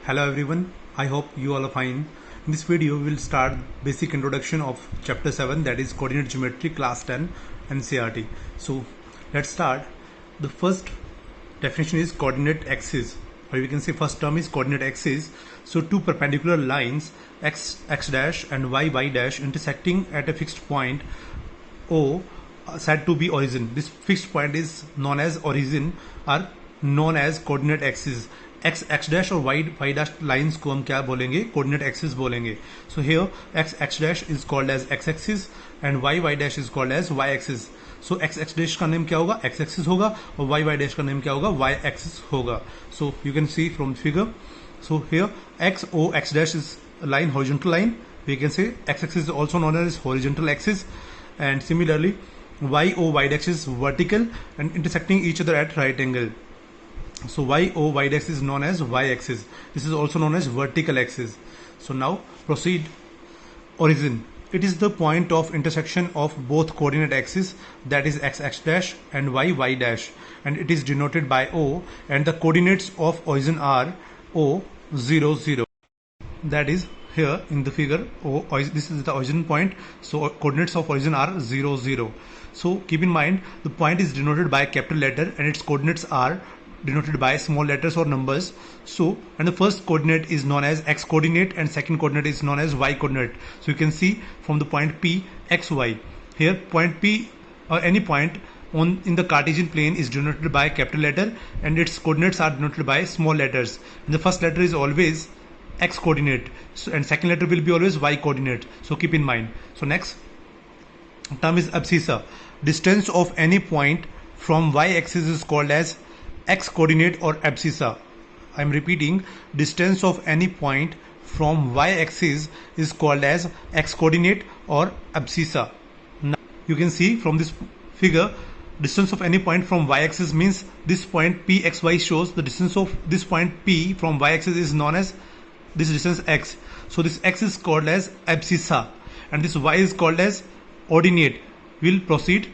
Hello everyone, I hope you all are fine. In this video we will start basic introduction of chapter 7, that is coordinate geometry, class 10 NCERT. So let's start. The first definition is coordinate axis, or we can say first term is coordinate axis. So two perpendicular lines x dash and y dash intersecting at a fixed point O said to be origin. This fixed point is known as origin, are known as coordinate axis. x dash और y dash lines को हम क्या बोलेंगे, coordinate axis बोलेंगे. So here x dash is called as x axis and y dash is called as y axis. So x dash का name क्या होगा, x axis होगा, और y dash का नेम क्या होगा, y axis होगा. So you can see from the figure. So here x dash is a line, horizontal line. We can say x axis is also known as horizontal axis, and similarly y dash is vertical and intersecting each other at right angle. So y dash is known as y axis. This is also known as vertical axis. So now proceed. Origin. It is the point of intersection of both coordinate axes, that is x dash and y dash, and it is denoted by O, and the coordinates of origin are O 0 0. That is here in the figure O, this is the origin point, so coordinates of origin are 0 0. So keep in mind the point is denoted by capital letter and its coordinates are denoted by small letters or numbers. So, and the first coordinate is known as x coordinate and second coordinate is known as y coordinate. So you can see from the point P x y. Here point P or any point on in the Cartesian plane is denoted by capital letter and its coordinates are denoted by small letters. And the first letter is always x coordinate, so, and second letter will be always y coordinate. So keep in mind. So next term is abscissa. Distance of any point from y axis is called as x coordinate or abscissa. I am repeating, distance of any point from y axis is called as x coordinate or abscissa. Now you can see from this figure, distance of any point from y axis means this point pxy shows the distance of this point P from y axis is known as this distance x. So this x is called as abscissa and this y is called as ordinate. We'll proceed,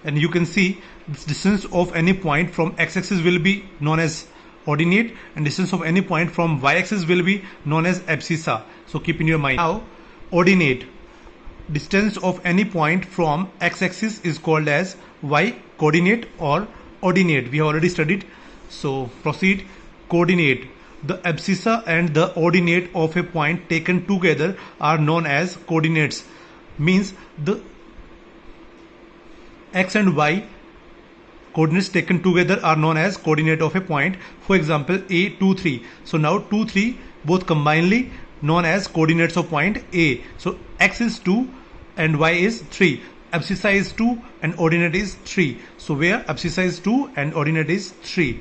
and you can see this distance of any point from x-axis will be known as ordinate and distance of any point from y-axis will be known as abscissa. So keep in your mind. Now ordinate. Distance of any point from x-axis is called as y coordinate or ordinate. We have already studied. So proceed. Coordinate. The abscissa and the ordinate of a point taken together are known as coordinates. Means the x and y coordinates taken together are known as coordinate of a point. For example, a 2 3. So now 2 3 both combinedly known as coordinates of point A. So x is 2 and y is 3. Abscissa is 2 and ordinate is 3. So where abscissa is 2 and ordinate is 3.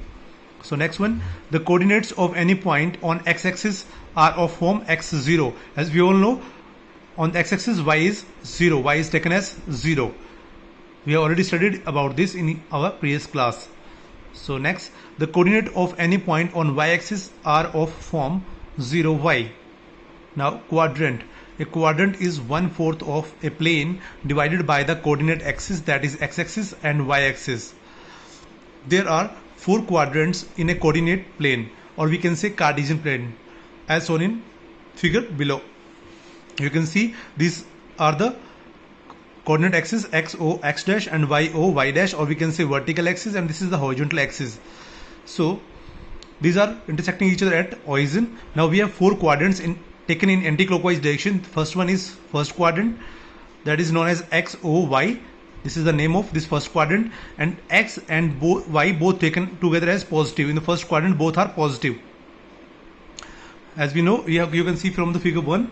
So next one, the coordinates of any point on x-axis are of form x0. As we all know, on the x-axis y is 0. Y is taken as 0. We have already studied about this in our previous class. So next, the coordinate of any point on y-axis are of form 0y. Now quadrant. A quadrant is 1/4 of a plane divided by the coordinate axis, that is x-axis and y-axis. There are 4 quadrants in a coordinate plane, or we can say Cartesian plane, as shown in figure below. You can see these are the coordinate axis x dash and y dash, or we can say vertical axis, and this is the horizontal axis. So these are intersecting each other at origin. Now we have 4 quadrants taken in anti-clockwise direction. First one is first quadrant, that is known as XOY. This is the name of this first quadrant, and x and y both taken together as positive. In the first quadrant both are positive. As we know, you can see from the figure 1,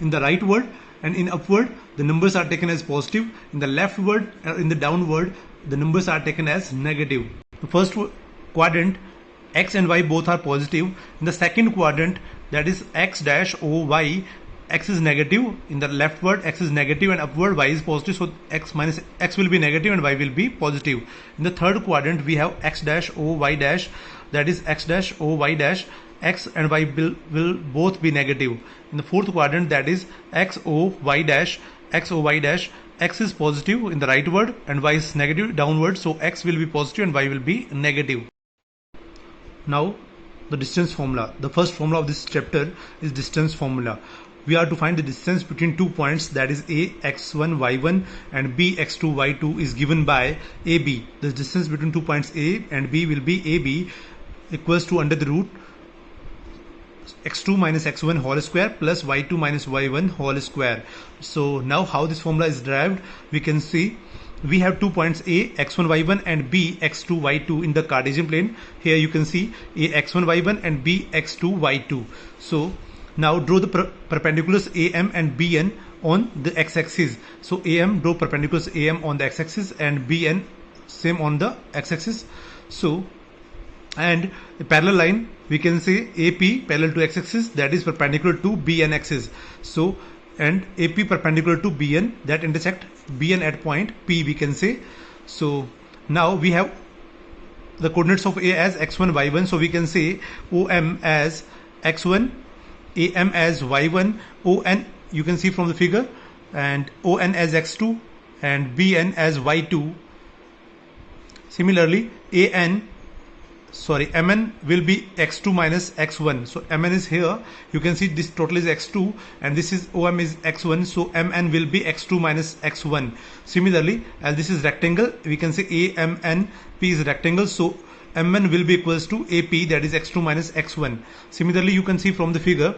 in the rightward and in upward the numbers are taken as positive. In the leftward and in the downward the numbers are taken as negative. The first quadrant x and y both are positive. In the second quadrant, that is x dash o y, x is negative. In the leftward x is negative and upward y is positive, so x will be negative and y will be positive. In the third quadrant we have x dash o y dash, that is x dash o y dash, x and y will both be negative. In the fourth quadrant, that is x o y dash, x is positive in the rightward and y is negative downward, so x will be positive and y will be negative. Now the distance formula. The first formula of this chapter is distance formula. We are to find the distance between 2 points, that is A x1 y1 and B x2 y2 is given by AB. The distance between 2 points A and B will be AB equals to under the root x2 minus x1 whole square plus y2 minus y1 whole square. So now how this formula is derived, we can see we have 2 points A x1 y1 and B x2 y2 in the Cartesian plane. Here you can see A x1 y1 and B x2 y2. So now draw the perpendiculars AM and BN on the x-axis. So AM, draw perpendiculars AM on the x-axis and BN same on the x-axis. So and a parallel line, we can say AP parallel to x-axis, that is perpendicular to BN axis. So and AP perpendicular to BN, that intersect BN at point P, we can say. So now we have the coordinates of A as x1 y1, so we can say OM as x1, AM as y1, ON you can see from the figure, and ON as x2 and BN as y2. Similarly MN will be x2 minus x1. So MN is here, you can see this total is x2 and this is OM is x1, so MN will be x2 minus x1. Similarly, as this is rectangle, we can say AMNP is rectangle, so MN will be equals to AP, that is x2 minus x1. Similarly, you can see from the figure,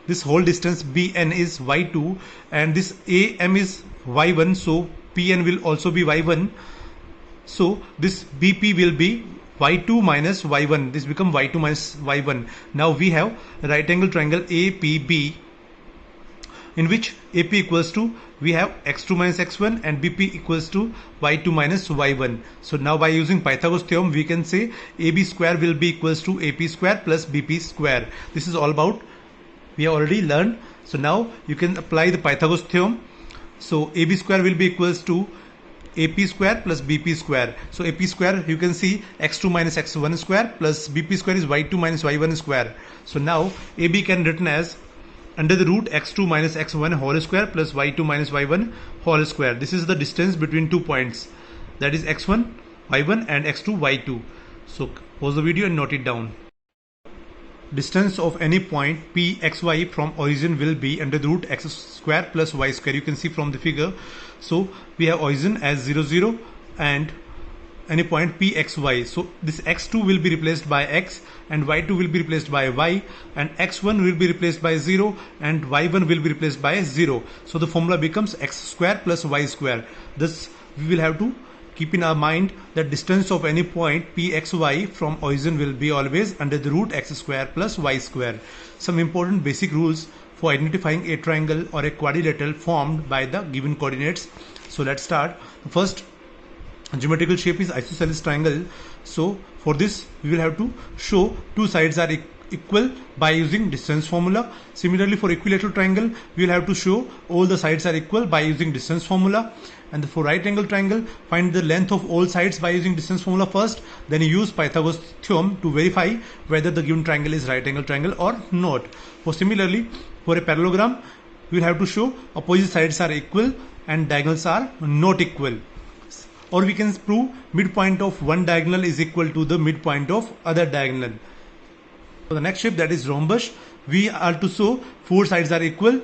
this whole distance BN is y2 and this AM is y1, so PN will also be y1. So this BP will be y2 minus y1, this become y2 minus y1. Now we have right angle triangle APB, in which AP equals to, we have x2 minus x1 and BP equals to y2 minus y1. So now by using Pythagoras theorem, we can say AB square will be equals to AP square plus BP square. This is all about, we have already learned. So now you can apply the Pythagoras theorem. So AB square will be equals to AP square plus BP square. So AP square, you can see x2 minus x1 square plus BP square is y2 minus y1 square. So now AB can written as under the root x2 minus x1 whole square plus y2 minus y1 whole square. This is the distance between 2 points, that is x1 y1 and x2 y2. So pause the video and note it down. Distance of any point P xy from origin will be under the root x square plus y square. You can see from the figure. So we have origin as 0 0 and any point P xy. So this x2 will be replaced by x and y2 will be replaced by y, and x1 will be replaced by 0 and y1 will be replaced by 0. So the formula becomes x square plus y square. Thus we will have to keep in our mind that distance of any point Pxy from origin will be always under the root x square plus y square. Some important basic rules for identifying a triangle or a quadrilateral formed by the given coordinates. So let's start. The first geometrical shape is isosceles triangle. So for this we will have to show two sides are equal by using distance formula. Similarly, for equilateral triangle we will have to show all the sides are equal by using distance formula. And for right angle triangle, find the length of all sides by using distance formula first, then you use Pythagoras theorem to verify whether the given triangle is right angle triangle or not. Similarly, for a parallelogram we will have to show opposite sides are equal and diagonals are not equal. Or we can prove midpoint of one diagonal is equal to the midpoint of other diagonal. For the next shape, that is rhombus, we are to show four sides are equal,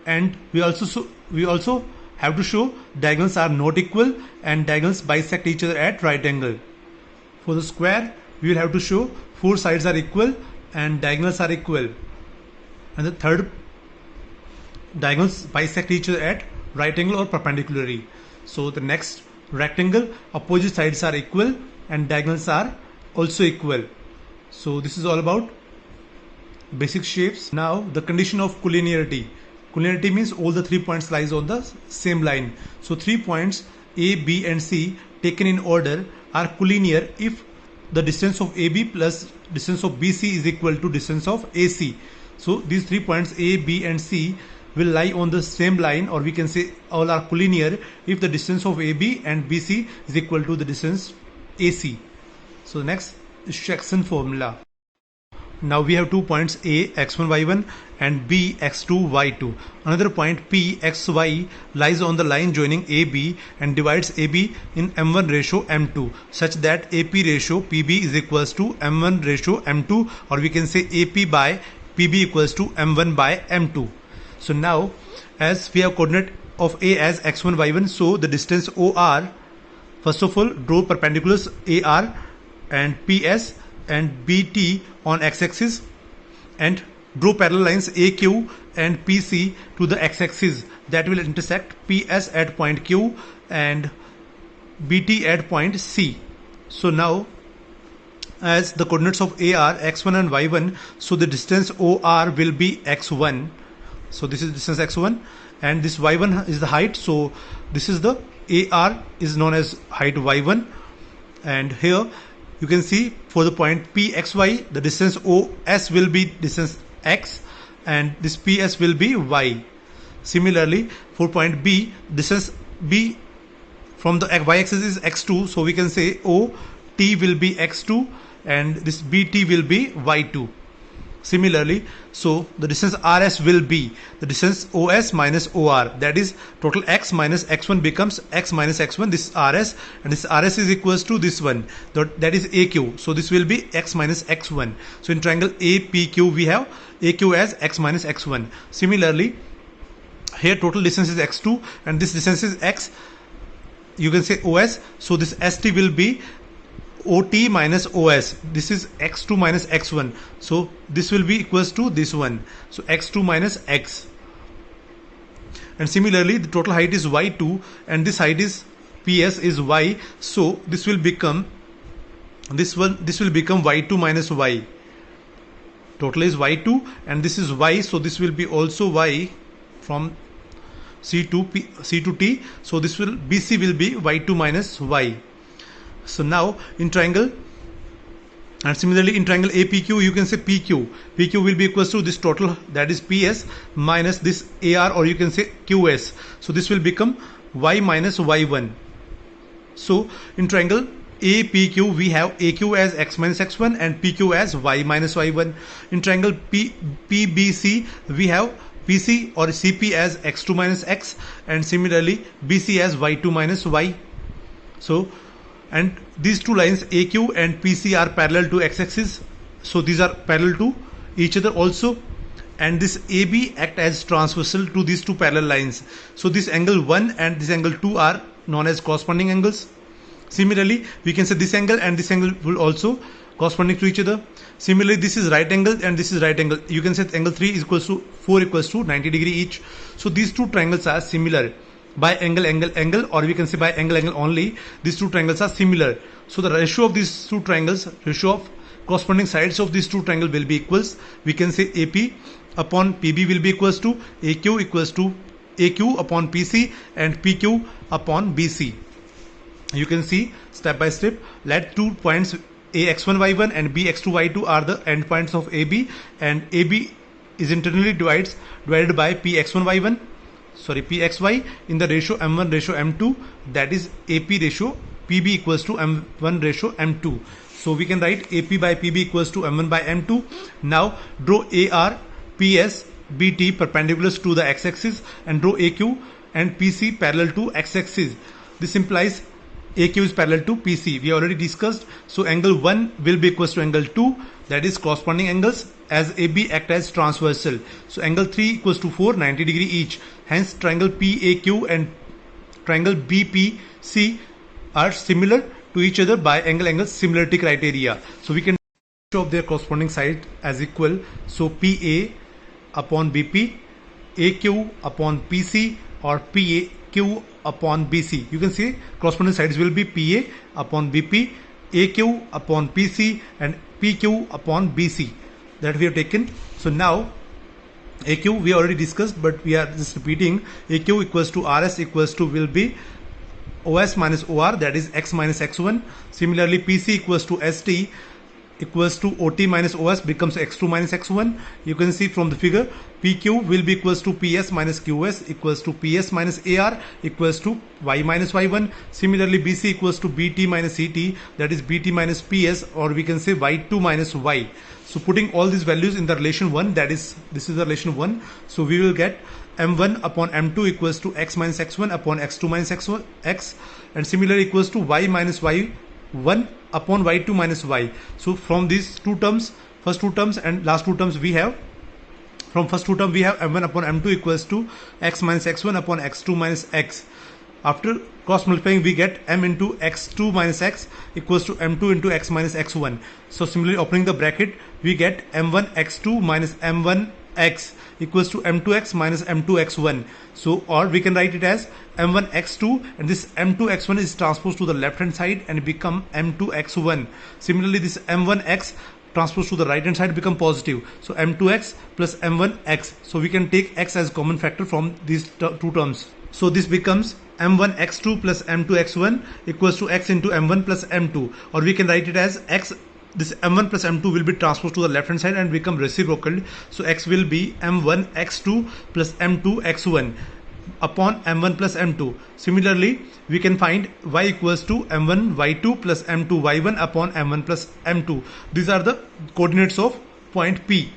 and we also have to show diagonals are not equal and diagonals bisect each other at right angle. For the square, we will have to show four sides are equal and diagonals are equal, and the third, diagonals bisect each other at right angle or perpendicularly. So the next, rectangle, opposite sides are equal and diagonals are also equal. So this is all about basic shapes. Now the condition of collinearity. Collinearity means all the 3 points lies on the same line. So 3 points A, B and C taken in order are collinear if the distance of AB plus distance of BC is equal to distance of AC. So these 3 points A, B and C will lie on the same line, or we can say all are collinear if the distance of AB and BC is equal to the distance AC. So next is Jackson formula. Now we have 2 points A x1 y1 and B x2 y2. Another point P xy lies on the line joining AB and divides AB in m1 ratio m2 such that AP ratio PB is equals to m1 ratio m2, or we can say AP by PB equals to m1 by m2. So now as we have coordinate of A as x1 y1, so the distance OR, first of all draw perpendiculars AR and PS and BT on x-axis, and draw parallel lines AQ and PC to the x-axis that will intersect PS at point Q and BT at point C. So now as the coordinates of AR x1 and y1, so the distance OR will be x1. So this is distance x1 and this y1 is the height, so this is the AR is known as height y1. And here you can see for the point PXY, the distance OS will be distance X and this PS will be Y. Similarly for point B, distance B from the y-axis is x2, so we can say OT will be x2 and this BT will be y2. Similarly, so the distance RS will be the distance OS minus OR, that is total x minus x1 becomes x minus x1. This is RS and this RS is equals to this one, that is AQ. So this will be x minus x1. So in triangle APQ we have AQ as x minus x1. Similarly here total distance is x2 and this distance is x, you can say OS. So this ST will be OT minus OS. This is x2 minus x1. So this will be equals to this one. So x2 minus x. And similarly the total height is y2 and this height is PS is y. So this will become this will become y2 minus y. Total is y2 and this is y. So this will be also y from C to T. So this will BC will be y2 minus y. So now in triangle, and similarly in triangle APQ you can say PQ will be equals to this total, that is PS minus this AR, or you can say QS. So this will become Y minus Y1. So in triangle APQ we have AQ as x minus x1 and PQ as y minus y1. In triangle PBC we have PC or CP as x2 minus x and similarly BC as y2 minus y. So and these two lines AQ and PC are parallel to x-axis, so these are parallel to each other also, and this AB act as transversal to these two parallel lines. So this angle 1 and this angle 2 are known as corresponding angles. Similarly we can say this angle and this angle will also corresponding to each other. Similarly this is right angle and this is right angle, you can say angle 3 is equals to 4 equals to 90 degree each. So these two triangles are similar by angle, or we can say by angle only. These two triangles are similar, so the ratio of these two triangles, ratio of corresponding sides of these two triangles will be equals. We can say AP upon PB will be equals to AQ equals to AQ upon PC and PQ upon BC. You can see step by step. Let 2 points A x1 y1 and B x2 y2 are the endpoints of AB, and AB is internally divided by P x1 y1, sorry Pxy in the ratio m1 ratio m2, that is AP ratio PB equals to m1 ratio m2. So we can write AP by PB equals to m1 by m2. Now draw AR PS BT perpendiculars to the x-axis and draw AQ and PC parallel to x-axis. This implies AQ is parallel to PC. We already discussed. So angle 1 will be equals to angle 2, that is corresponding angles, as AB act as transversal. So angle 3 equals to 4, 90 degree each. Hence triangle PAQ and triangle BPC are similar to each other by angle similarity criteria. So we can show their corresponding side as equal. So PA upon BP, AQ upon PC, or PAQ upon BC. You can see corresponding sides will be PA upon BP, AQ upon PC, and PQ upon BC that we have taken. So now AQ we already discussed, but we are just repeating. AQ equals to RS equals to will be OS minus OR, that is x minus x1. Similarly PC equals to ST equals to OT minus OS becomes x2 minus x1. You can see from the figure PQ will be equals to PS minus QS equals to PS minus AR equals to Y minus Y1. Similarly BC equals to BT minus CT, that is BT minus PS, or we can say Y2 minus Y. So putting all these values in the relation 1, that is, this is the relation 1. So we will get m1 upon m2 equals to x minus x1 upon x2 minus x1 x, and similarly equals to y minus y1 upon y2 minus y. So from these two terms, first two terms and last two terms, we have, from first two term we have m1 upon m2 equals to x minus x1 upon x2 minus x. After cross multiplying, we get m into x2 minus x equals to m2 into x minus x1. So similarly, opening the bracket, we get m1 x2 minus m1 x equals to m2x minus m2 x1. So, or we can write it as m1 x2, and this m2 x1 is transposed to the left hand side and become m2 x1. Similarly, this m1 x transposed to the right hand side become positive. So m2x plus m1 x. So we can take x as common factor from these two terms. So this becomes m1 x2 plus m2 x1 equals to x into m1 plus m2, or we can write it as x. This m1 plus m2 will be transposed to the left hand side and become reciprocal. So x will be m1 x2 plus m2 x1 upon m1 plus m2. Similarly, we can find y equals to m1 y2 plus m2 y1 upon m1 plus m2. These are the coordinates of point P.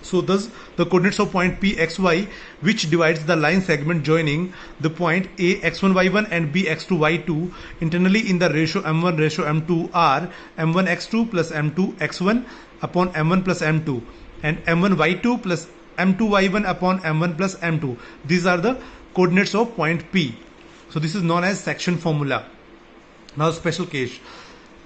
So thus the coordinates of point P xy, which divides the line segment joining the point A x1 y1 and B x2 y2 internally in the ratio m1 ratio m2 are m1 x2 plus m2 x1 upon m1 plus m2 and m1 y2 plus m2 y1 upon m1 plus m2. These are the coordinates of point P. So this is known as section formula. Now special case,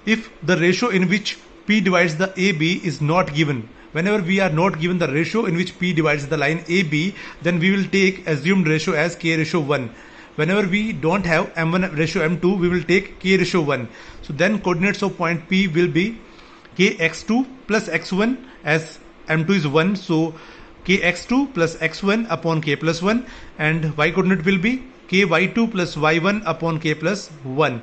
if the ratio in which P divides the AB is not given, whenever we are not given the ratio in which P divides the line AB, then we will take assumed ratio as K ratio 1. Whenever we don't have M1 ratio M2, we will take K ratio 1. So then coordinates of point P will be Kx2 plus x1, as M2 is 1. So Kx2 plus x1 upon K plus 1, and y coordinate will be Ky2 plus y1 upon K plus 1.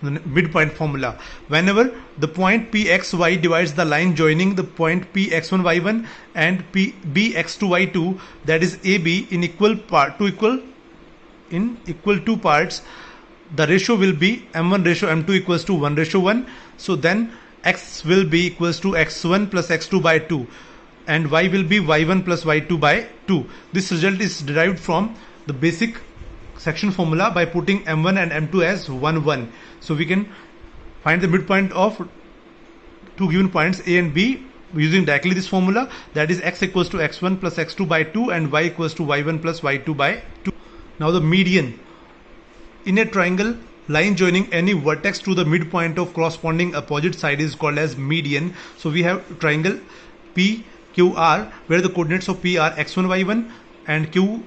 The midpoint formula. Whenever the point Pxy divides the line joining the point Px1 y1 and Bx2 y2, that is AB, in equal two parts, the ratio will be m1 ratio m2 equals to 1 ratio 1. So then x will be equals to x1 plus x2 by 2, and y will be y1 plus y2 by 2. This result is derived from the basic section formula by putting m1 and m2 as 1 1. So we can find the midpoint of two given points A and B using directly this formula, that is x equals to x1 plus x2 by 2 and y equals to y1 plus y2 by 2. Now the median. In a triangle, line joining any vertex to the midpoint of corresponding opposite side is called as median. So we have triangle PQR where the coordinates of P are x1 y1 and Q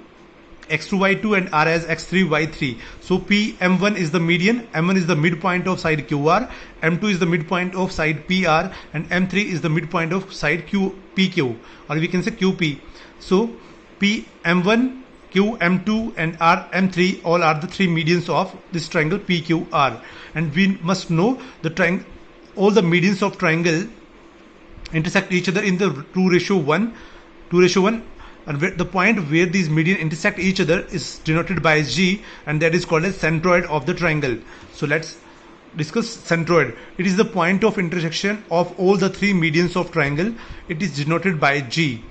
x2 y2 and r as x3 y3. So P m1 is the median, m1 is the midpoint of side qr, m2 is the midpoint of side pr, and m3 is the midpoint of side pq, or we can say qp. So P m1, q m2 and r m3 all are the three medians of this triangle pqr, and we must know the triangle, all the medians of triangle intersect each other in the 2:1, and the point where these median intersect each other is denoted by G, and that is called as centroid of the triangle. So let's discuss centroid. It is the point of intersection of all the three medians of triangle. It is denoted by G.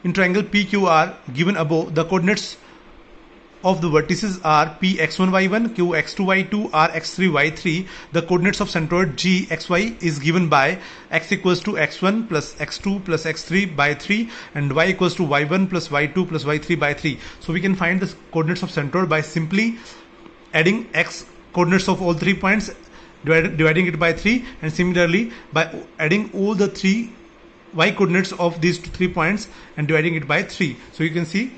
In triangle PQR given above, the coordinates of the vertices are P x1 y1, Q x2 y2, R x3 y3. The coordinates of centroid G xy is given by x equals to x1 plus x2 plus x3 by 3 and y equals to y1 plus y2 plus y3 by 3. So we can find the coordinates of centroid by simply adding x coordinates of all 3 points, dividing it by 3, and similarly by adding all the 3 y coordinates of these 3 points and dividing it by 3. So you can see,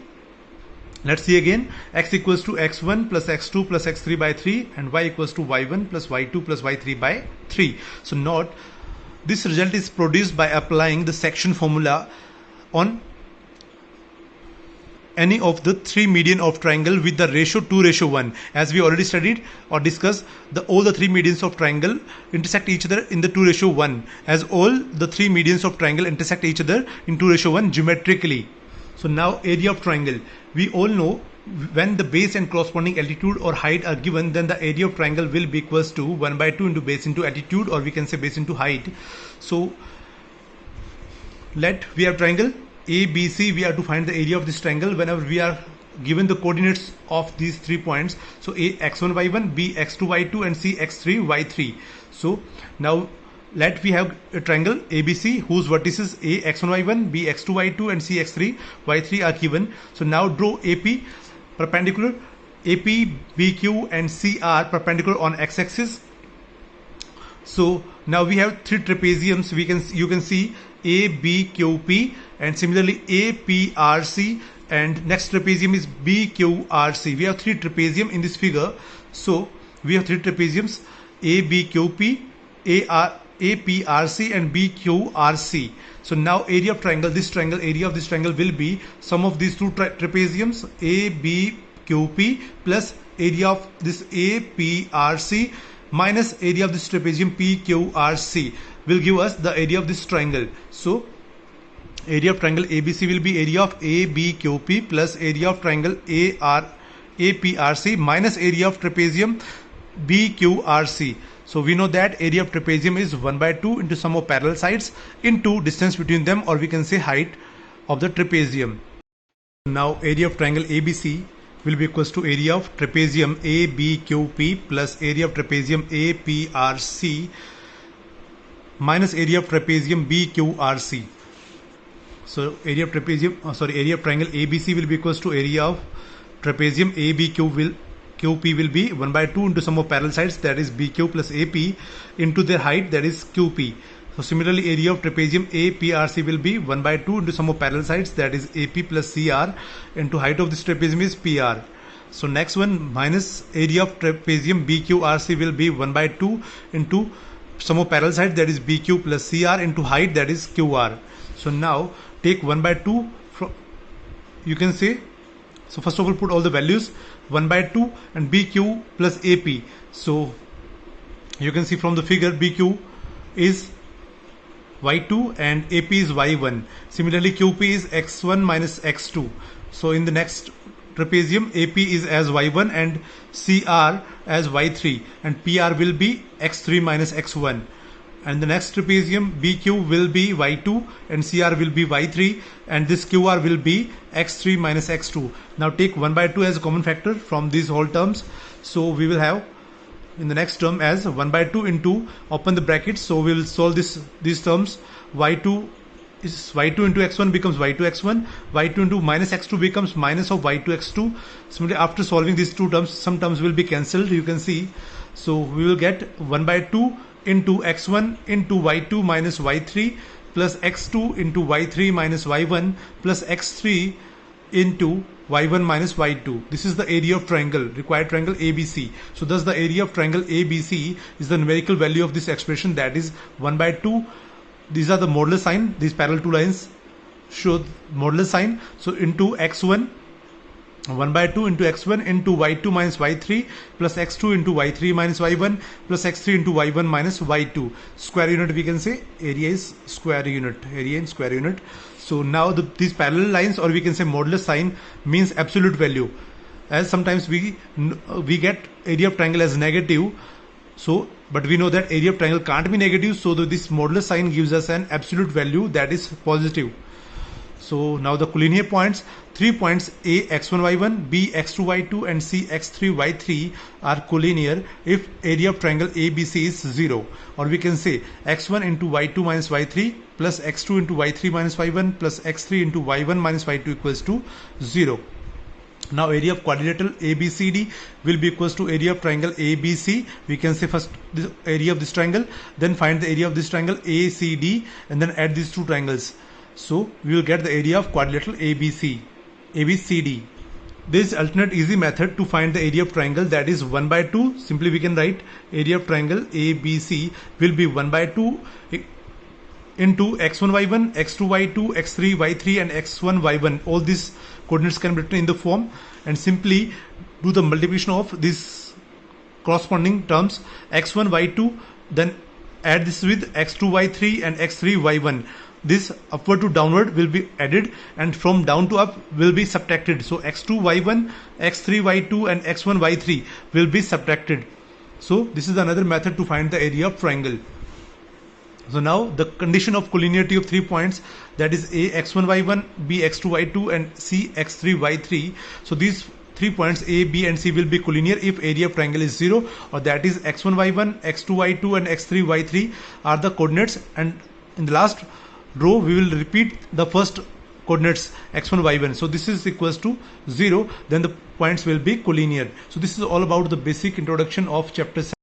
let's see again, x equals to x1 plus x2 plus x3 by 3 and y equals to y1 plus y2 plus y3 by 3. So note, this result is produced by applying the section formula on any of the three median of triangle with the ratio 2:1. As we already studied or discussed, all the three medians of triangle intersect each other in the 2:1, as all the three medians of triangle intersect each other in 2:1 geometrically. So now area of triangle. We all know when the base and corresponding altitude or height are given, then the area of triangle will be equals to 1 by 2 into base into altitude, or we can say base into height. So let we have triangle ABC. We have to find the area of this triangle whenever we are given the coordinates of these 3 points. So A x1 y1, B x2 y2, and C x3 y3. So now let we have a triangle ABC whose vertices A x1 y1, B x2 y2, and C x3 y3 are given. So now draw AP perpendicular. AP, BQ, and C are perpendicular on x-axis. So now we have 3 trapeziums. You can see ABQP, and similarly APRC, and next trapezium is BQRC. We have 3 trapezium in this figure. So we have 3 trapeziums ABQP, APRC, and BQRC. So now area of triangle, area of this triangle will be sum of these 2 trapeziums ABQP plus area of this APRC minus area of this trapezium PQRC will give us the area of this triangle. So area of triangle ABC will be area of ABQP plus area of triangle APRC minus area of trapezium BQRC. So we know that area of trapezium is 1 by 2 into sum of parallel sides into distance between them, or we can say height of the trapezium. Now area of triangle ABC will be equals to area of trapezium ABQP plus area of trapezium APRC minus area of trapezium BQRC. So area of triangle ABC will be equals to area of trapezium QP will be 1 by 2 into sum of parallel sides, that is BQ plus AP, into their height, that is QP. So similarly area of trapezium APRC will be 1 by 2 into sum of parallel sides, that is AP plus CR, into height of this trapezium is PR. So next one, minus area of trapezium BQRC will be 1 by 2 into sum of parallel sides, that is BQ plus CR, into height, that is QR. So now take 1 by 2 from, you can say, so first of all put all the values 1 by 2 and BQ plus AP. So you can see from the figure BQ is y2 and AP is y1. Similarly QP is x1 minus x2. So in the next trapezium AP is as y1 and CR as y3, and PR will be x3 minus x1. And the next trapezium BQ will be y2 and CR will be y3, and this QR will be x3 minus x2. Now take 1 by 2 as a common factor from these whole terms. So we will have in the next term as 1 by 2 into, open the brackets, so we will solve these terms. Y2 is y2 into x1 becomes y2 x1, y2 into minus x2 becomes minus of y2 x2. Similarly after solving these 2 terms, some terms will be cancelled, you can see. So we will get 1 by 2 into x1 into y2 minus y3 plus x2 into y3 minus y1 plus x3 into y1 minus y2. This is the area of triangle, required triangle ABC. So thus the area of triangle ABC is the numerical value of this expression, that is 1 by 2. These are the modulus sign, these parallel 2 lines show modulus sign. So into x1, 1 by 2 into x1 into y2 minus y3 plus x2 into y3 minus y1 plus x3 into y1 minus y2. Square unit, we can say area is square unit, area in square unit. So now these parallel lines, or we can say modulus sign, means absolute value, as sometimes we get area of triangle as negative. So but we know that area of triangle can't be negative, so this modulus sign gives us an absolute value, that is positive. So now the collinear points, 3 points A x1 y1, B x2 y2, and C x3 y3 are collinear if area of triangle ABC is 0, or we can say x1 into y2 minus y3 plus x2 into y3 minus y1 plus x3 into y1 minus y2 equals to 0. Now area of quadrilateral ABCD will be equals to area of triangle ABC. We can say first the area of this triangle, then find the area of this triangle ACD, and then add these 2 triangles. So we will get the area of quadrilateral ABCD. There is alternate easy method to find the area of triangle, that is 1 by 2. Simply we can write area of triangle ABC will be 1 by 2 into x1 y1, x2 y2, x3 y3, and x1 y1. All these coordinates can be written in the form, and simply do the multiplication of these corresponding terms x1 y2, then add this with x2 y3 and x3 y1. this upward to downward will be added, and from down to up will be subtracted. So x2 y1, x3 y2 and x1 y3 will be subtracted. So this is another method to find the area of triangle. So now the condition of collinearity of 3 points, that is a x1 y1, b x2 y2 and c x3 y3. So these 3 points a, b and c will be collinear if area of triangle is 0, or that is x1 y1, x2 y2 and x3 y3 are the coordinates, and in the last row we will repeat the first coordinates x1 y1. So this is equals to 0, then the points will be collinear. So this is all about the basic introduction of chapter 7.